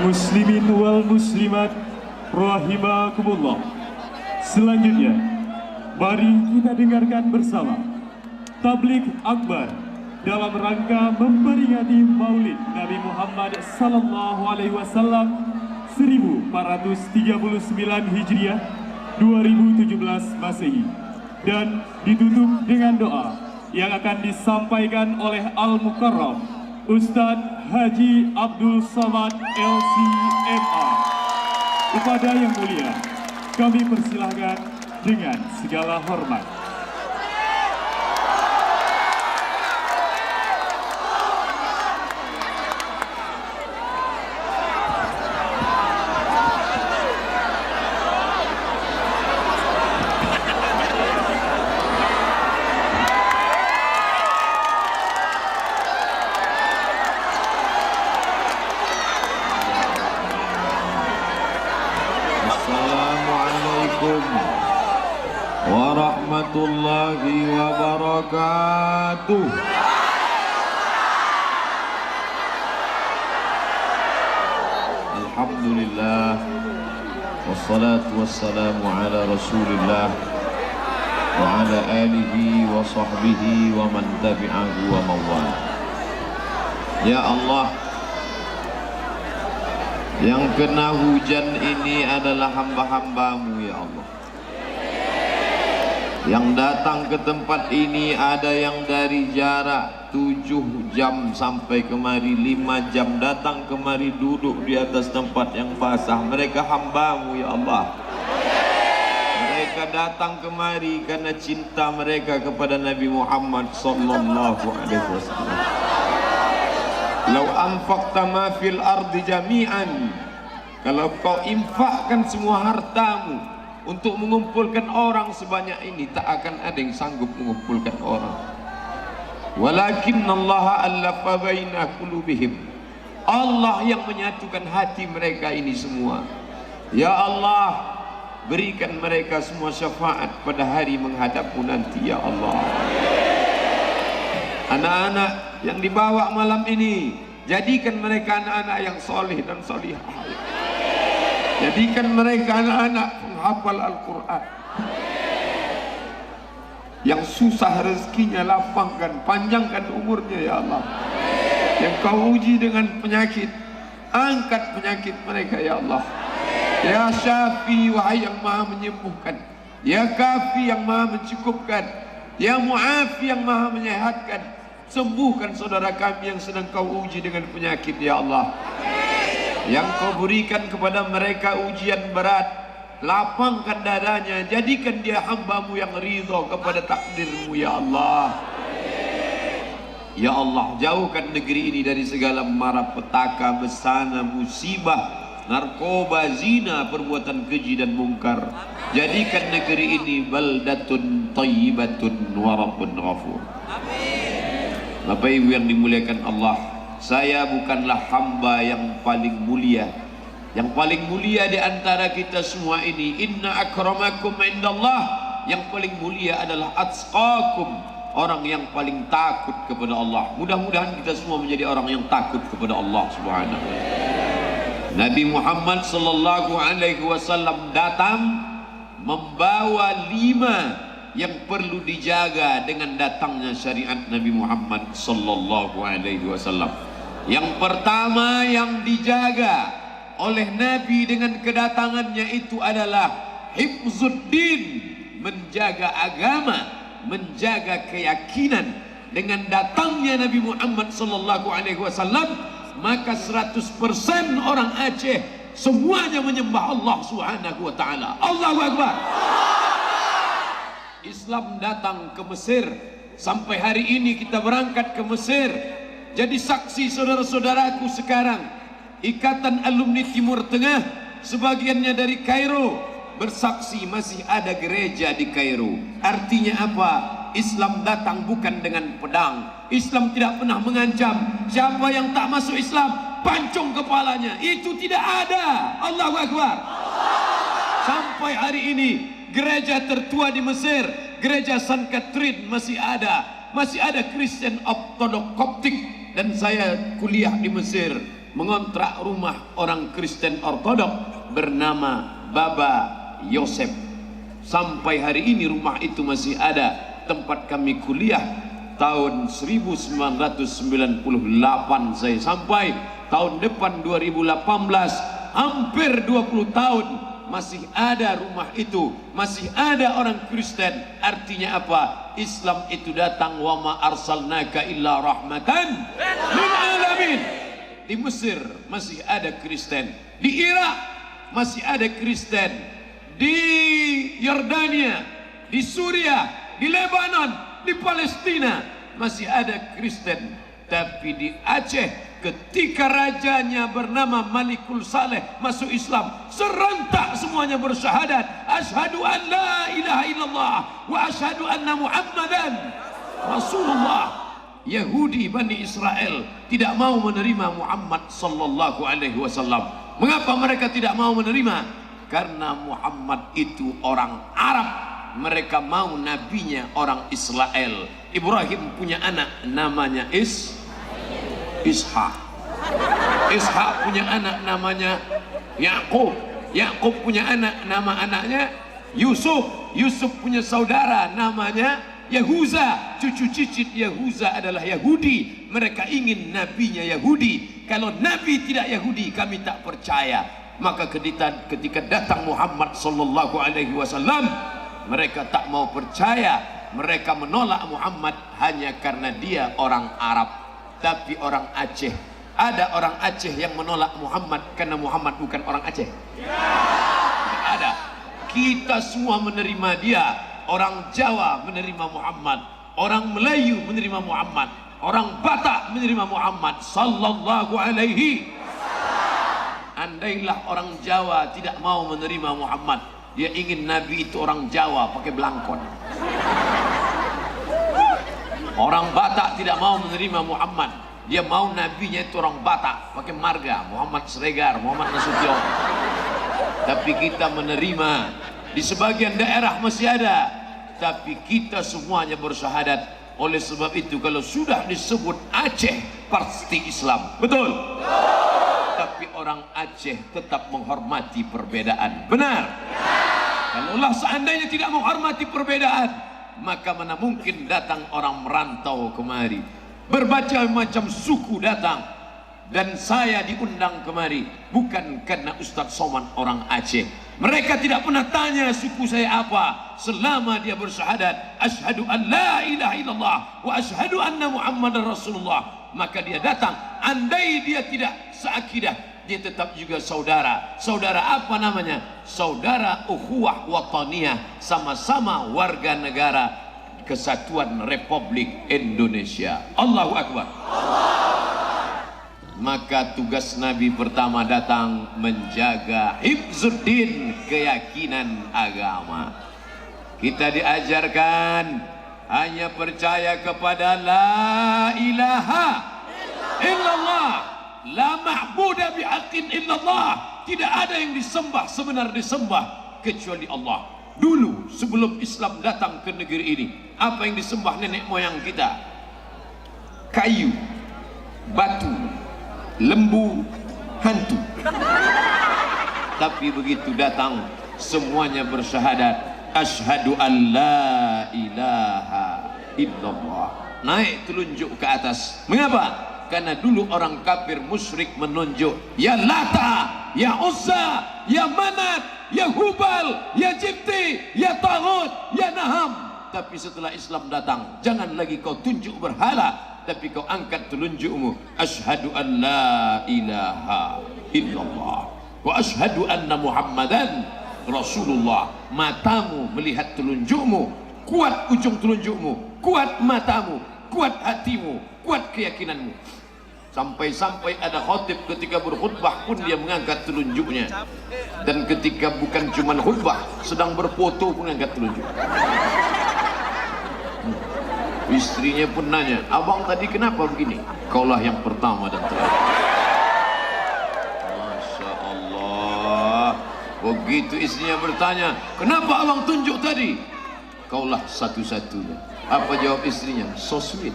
Muslimin wal muslimat rahimakumullah. Selanjutnya, mari kita dengarkan bersama tabligh akbar dalam rangka memperingati Maulid Nabi Muhammad sallallahu alaihi wasallam 1439 Hijriah 2017 Masehi, dan ditutup dengan doa yang akan disampaikan oleh Al-Mukarram Ustadz Haji Abdul Somad LC.MA. Kepada yang mulia, kami persilahkan dengan segala hormat. Assalamualaikum warahmatullahi wabarakatuh. Alhamdulillah, wassalatu wassalamu ala rasulillah wa ala alihi wa sahbihi wa man tabi'ahu wa mawala. Ya Allah, yang kena hujan ini adalah hamba-hambamu ya Allah. Yang datang ke tempat ini ada yang dari jarak 7 jam sampai kemari, 5 jam datang kemari, duduk di atas tempat yang basah. Mereka hambamu ya Allah. Mereka datang kemari karena cinta mereka kepada Nabi Muhammad sallallahu alaihi wasallam. Lau anfaqta ma fil ardi jami'an, kalau kau infakkan semua hartamu untuk mengumpulkan orang sebanyak ini, tak akan ada yang sanggup mengumpulkan orang. Walakinnallaha allafa baina qulubihim, Allah yang menyatukan hati mereka ini semua. Ya Allah, berikan mereka semua syafaat pada hari menghadapmu nanti ya Allah. Anak-anak yang dibawa malam ini, jadikan mereka anak-anak yang soleh dan solihah. Jadikan mereka anak-anak penghafal Al-Quran. Yang susah rezekinya lapangkan, panjangkan umurnya ya Allah. Yang kau uji dengan penyakit, angkat penyakit mereka ya Allah. Ya Syafi, wahai yang maha menyembuhkan. Ya Kafi, yang maha mencukupkan. Ya Mu'afi, yang maha menyehatkan. Sembuhkan saudara kami yang sedang kau uji dengan penyakit ya Allah. Yang kau berikan kepada mereka ujian berat, lapangkan dadanya, jadikan dia hambamu yang ridha kepada takdirmu ya Allah. Ya Allah, jauhkan negeri ini dari segala mara petaka, besana, musibah, narkoba, zina, perbuatan keji dan mungkar. Jadikan negeri ini baldatun thayyibatun wa rabbun ghafur. Bapak Ibu yang dimuliakan Allah, saya bukanlah hamba yang paling mulia. Yang paling mulia di antara kita semua ini, inna akramakum indallah, yang paling mulia adalah atqakum, orang yang paling takut kepada Allah. Mudah-mudahan kita semua menjadi orang yang takut kepada Allah Subhanahu wa ta'ala. Nabi Muhammad sallallahu alaihi wasallam datang membawa 5 yang perlu dijaga dengan datangnya syariat Nabi Muhammad sallallahu alaihi wasallam. Yang pertama yang dijaga oleh Nabi dengan kedatangannya itu adalah hifzuddin, menjaga agama, menjaga keyakinan. Dengan datangnya Nabi Muhammad sallallahu alaihi wasallam, maka 100% orang Aceh semuanya menyembah Allah Subhanahu wa taala. Allahu Akbar. Islam datang ke Mesir. Sampai hari ini kita berangkat ke Mesir. Jadi saksi saudara-saudaraku sekarang, Ikatan Alumni Timur Tengah, sebagiannya dari Kairo, bersaksi masih ada gereja di Kairo. Artinya apa? Islam datang bukan dengan pedang. Islam tidak pernah mengancam. Siapa yang tak masuk Islam, pancung kepalanya. Itu tidak ada. Allahu Akbar. Sampai hari ini gereja tertua di Mesir, gereja San Catherine masih ada. Masih ada Kristen Ortodok Koptik. Dan saya kuliah di Mesir. mengontrak rumah orang Kristen Ortodok bernama Baba Yosef. Sampai hari ini rumah itu masih ada tempat kami kuliah. Tahun 1998 saya sampai, tahun depan 2018, hampir 20 tahun masih ada rumah itu, masih ada orang Kristen. Artinya apa? Islam itu datang, wa ma arsalnaka illa rahmatan lil alamin. Di Mesir masih ada Kristen, di Irak masih ada Kristen, di Yordania, di Suriah, di Lebanon, di Palestina masih ada Kristen. Tapi di Aceh, ketika rajanya bernama Malikul Saleh masuk Islam, serentak semuanya bersyahadat, asyhadu an la ilaha illallah wa asyhadu anna Muhammadan Rasulullah. Yahudi Bani Israel tidak mau menerima Muhammad sallallahu alaihi wasallam. Mengapa mereka tidak mau menerima? Karena Muhammad itu orang Arab. Mereka mau nabinya orang Israel. Ibrahim punya anak namanya Ishak. Ishak punya anak namanya Yakub. Yakub punya anak, nama anaknya Yusuf. Yusuf punya saudara namanya Yahuza. Cucu cicit Yahuza adalah Yahudi. Mereka ingin nabinya Yahudi. Kalau nabi tidak Yahudi, kami tak percaya. Maka ketika datang Muhammad sallallahu alaihi wasallam, mereka tak mau percaya. Mereka menolak Muhammad hanya karena dia orang Arab. Tapi orang Aceh, ada orang Aceh yang menolak Muhammad karena Muhammad bukan orang Aceh? Tidak ada. Kita semua menerima dia. Orang Jawa menerima Muhammad, orang Melayu menerima Muhammad, orang Batak menerima Muhammad sallallahu alaihi. Andailah orang Jawa tidak mau menerima Muhammad, dia ingin Nabi itu orang Jawa pakai belangkon. Orang Batak tidak mau menerima Muhammad, dia mau nabinya itu orang Batak pakai marga, Muhammad Sregar, Muhammad Nasution. Tapi kita menerima. Di sebagian daerah masih ada, tapi kita semuanya bersyahadat. Oleh sebab itu kalau sudah disebut Aceh pasti Islam. Betul? Tapi orang Aceh tetap menghormati perbedaan. Benar? Kalaulah seandainya tidak menghormati perbedaan, maka mana mungkin datang orang merantau kemari. Berbagai macam suku datang. Dan saya diundang kemari bukan karena Ustadz Somad orang Aceh. Mereka tidak pernah tanya suku saya apa. Selama dia bersyahadat, asyhadu an la ilaha illallah wa asyhadu anna Muhammadar Rasulullah, maka dia datang. Andai dia tidak seakidah, dia tetap juga saudara. Saudara apa namanya? Saudara ukhuwah wataniyah, sama-sama warga negara Kesatuan Republik Indonesia. Allahu Akbar. Maka tugas Nabi pertama datang menjaga hifzuddin, keyakinan agama. Kita diajarkan hanya percaya kepada la ilaha illallah, la ma'budu bihaqqin illallah. Tidak ada yang disembah sebenar disembah kecuali Allah. Dulu sebelum Islam datang ke negeri ini, apa yang disembah nenek moyang kita? Kayu, batu, lembu, hantu. Tapi begitu datang semuanya bersyahadat, asyhadu an la ilaha illallah. Naik telunjuk ke atas. Mengapa? Karena dulu orang kafir musyrik menunjuk ya Lata, ya Uzza, ya Manat, ya Hubal, ya Jibti, ya Taghut, ya Naham. Tapi setelah Islam datang, jangan lagi kau tunjuk berhala, tapi kau angkat telunjukmu, asyhadu an la ilaha illallah wa asyhadu anna Muhammadan Rasulullah. Matamu melihat telunjukmu, kuat ujung telunjukmu, kuat matamu, kuat hatimu, kuat keyakinanmu. Sampai-sampai ada khatib ketika berkhutbah pun dia mengangkat telunjuknya. Dan ketika bukan cuma khutbah, sedang berfoto pun mengangkat telunjuk. Istrinya pun nanya, abang tadi kenapa begini? Kaulah yang pertama dan terakhir. Masya Allah. Begitu istrinya bertanya, kenapa abang tunjuk tadi? Kaulah satu-satunya. Apa jawab istrinya? So sweet.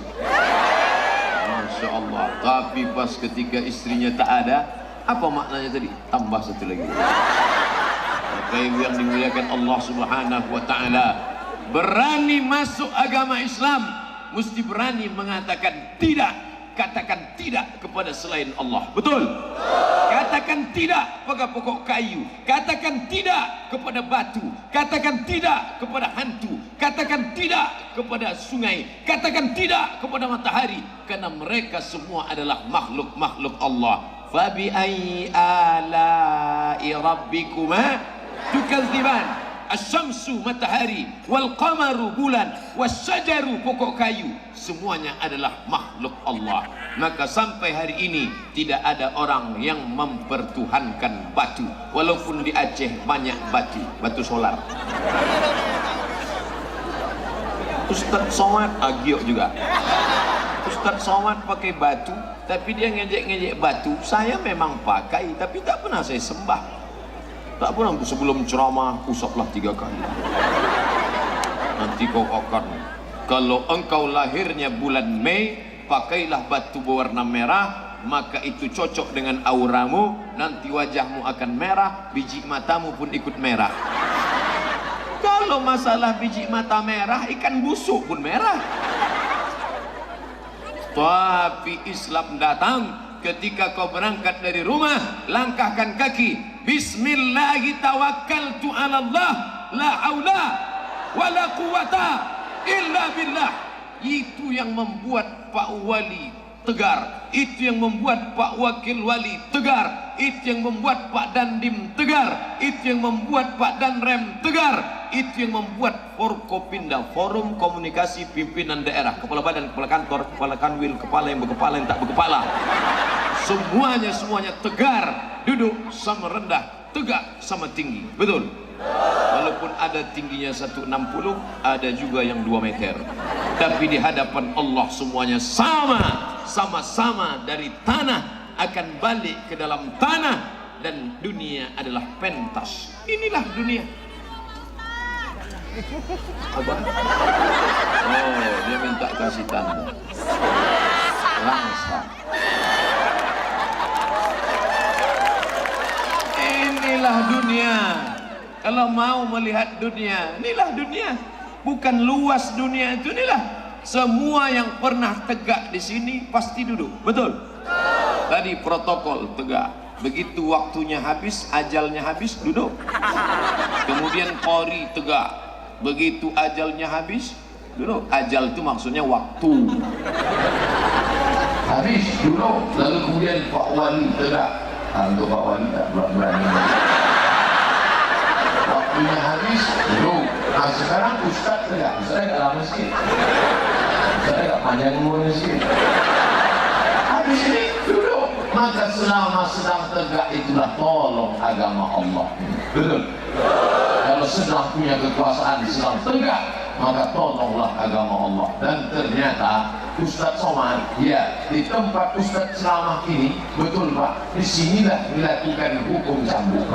Masya Masya Allah. Tapi pas ketika istrinya tak ada, apa maknanya tadi? Tambah satu lagi. Maka ibu yang dimuliakan Allah Subhanahu wa Ta'ala, berani masuk agama Islam mesti berani mengatakan tidak. Katakan tidak kepada selain Allah. Betul? Katakan tidak pada pokok kayu. Katakan tidak kepada batu. Katakan tidak kepada hantu. Katakan tidak kepada sungai. Katakan tidak kepada matahari. Karena mereka semua adalah makhluk-makhluk Allah. Fabi ayyi ala'i rabbikuma tukadziban. Asy-syamsu matahari, wal qamaru bulan, wasyajaru pokok kayu, semuanya adalah makhluk Allah. Maka sampai hari ini tidak ada orang yang mempertuhankan batu. Walaupun di Aceh banyak batu solar. Ustaz Somad agiok juga. Ustaz Somad pakai batu, tapi dia ngejek-ngejek batu. Saya memang pakai, tapi tak pernah saya sembah. Tak pernah sebelum ceramah usaplah 3 kali. Nanti kau akan, kalau engkau lahirnya bulan Mei, pakailah batu berwarna merah, maka itu cocok dengan auramu. Nanti wajahmu akan merah, biji matamu pun ikut merah. Kalau masalah biji mata merah, ikan busuk pun merah. Tapi Islam datang ketika kau berangkat dari rumah, langkahkan kaki. Bismillahi tawakkaltu ala Allah, la haula wala quwata illa billah. Itu yang membuat Pak Wali tegar. Itu yang membuat Pak Wakil Wali tegar. Itu yang membuat Pak Dandim tegar. Itu yang membuat Pak Danrem tegar. Itu yang membuat Forkopinda, Forum Komunikasi Pimpinan Daerah, kepala badan, kepala kantor, kepala kanwil, kepala yang berkepala, yang tak berkepala, semuanya tegar, duduk sama rendah, tegak sama tinggi. Betul? Walaupun ada tingginya 160, ada juga yang 2 meter. Tapi di hadapan Allah semuanya sama-sama dari tanah akan balik ke dalam tanah, dan dunia adalah pentas. Inilah dunia. Abang. Oh, dia minta kasih tanda. Langsung. Inilah dunia. Kalau mau melihat dunia, inilah dunia. Bukan luas dunia itu, inilah. Semua yang pernah tegak di sini pasti duduk. Betul? Tadi protokol tegak. Begitu waktunya habis, ajalnya habis, duduk. Kemudian Polri tegak. Begitu ajalnya habis, duduk. Ajal itu maksudnya waktu. Habis, duduk. Lalu kemudian Pak Wali tegak. Untuk Pak Wali tak berani. Waktunya habis, duduk. Nah sekarang Ustaz tegak. Ustaz agak lama sikit. Ustaz agak panjang umurnya sikit. Habis ini, duduk. Maka selama sedang tegak itulah tolong agama Allah. Betul? Kalau sedang punya kekuasaan sedang tegak, maka tolonglah agama Allah. Dan ternyata Ustaz Somad, ya, di tempat Ustaz ceramah ini, betul Pak, disinilah dilakukan hukum cambuk.